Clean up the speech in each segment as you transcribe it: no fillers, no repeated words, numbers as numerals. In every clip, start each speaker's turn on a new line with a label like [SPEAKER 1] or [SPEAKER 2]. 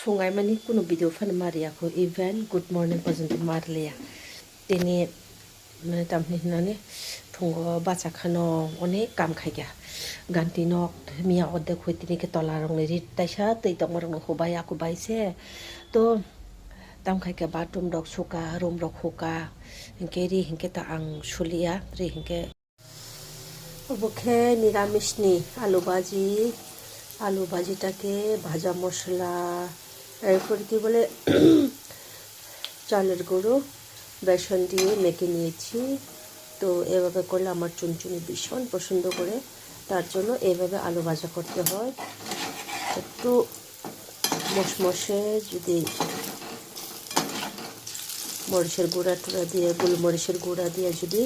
[SPEAKER 1] fungai mani kuno video fan maria ko event good morning pajun marlia tini মানে tamni nani thungo bacha khano onek kam khaigya ganti nok mia odde khoitini ke tola rong ri taisa tei tong rong hobai aku baise to tam khaike bathroom rok suka room rok hoka hinke ri hinke ta ang sulia ri hinke ওকে নিরামিষ নি আলু ভাজিটাকে ভাজা মশলা এরপর কি বলে চালের গুঁড়ো বেসন দিয়ে মেখে নিয়েছি তো এভাবে করলে আমার চুনচুনি ভীষণ পছন্দ করে তার জন্য এভাবে আলু ভাজা করতে হয় একটু মশমশে যদি মরিচের গুঁড়া টুড়া দিয়ে গোলমরিচের গুঁড়া দিয়ে যদি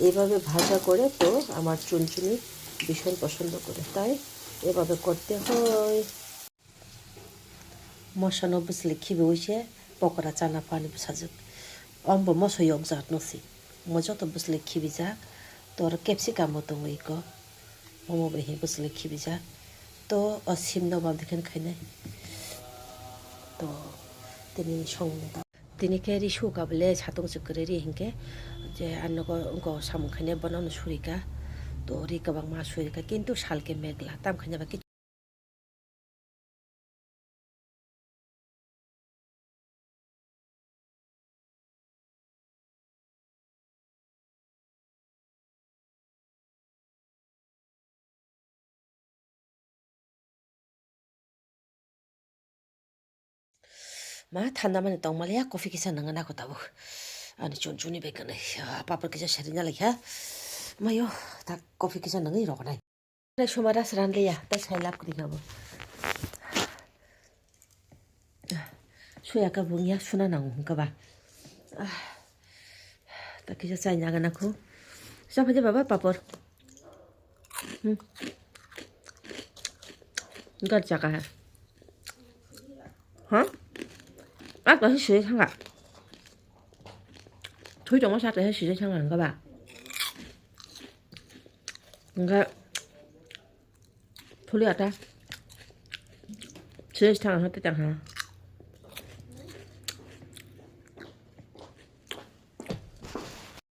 [SPEAKER 1] এভাবে ভাজা করে তো আমার চুনচুনি ভীষণ পছন্দ করে তাই এভাবে করতে হয় মশানো বুঝলে খিবে হইছে পকোড়া চানা পানি বুঝাযোগ অম্ব মশো ইয়ক জাত নসি মজা তো বুঝলে খিবি যা তোর ক্যাপসিকাম মতো ইক মমো বেহি বুঝলে খিবি যা তো অসীম নবাব দেখেন খাইনে তো তিনি সংবাদ তিনি কে রি সুকা বলে ছাতং চুকরে রি হিংকে যে আন্নগো অঙ্ক সামুখানে বানানো সুরিকা তো রি গোबां मा সুরিকা কিন্তু শালকে মেঘলা তাম খানে বা 마 탄나만 똥말이야 커피 기사 능은 하고 다고 아니 쫀쫀이 베거네 빠빠 기사 샤리냐 라이야 마요 다 커피 기사 능은 이러거나 나 쇼마라 스란리야 다 살랍 그리가고 수야가 붕이야 수나 나온가 봐 다 기사 짜이냐가 나고 시작하지 봐봐 빠빠 이거 작아 어? bác có thấy sữa không ạ? Thúi trong có sao để thấy sữa không ạ các bạn? Cái thúi liệt ra sữa không hết tất cả hả?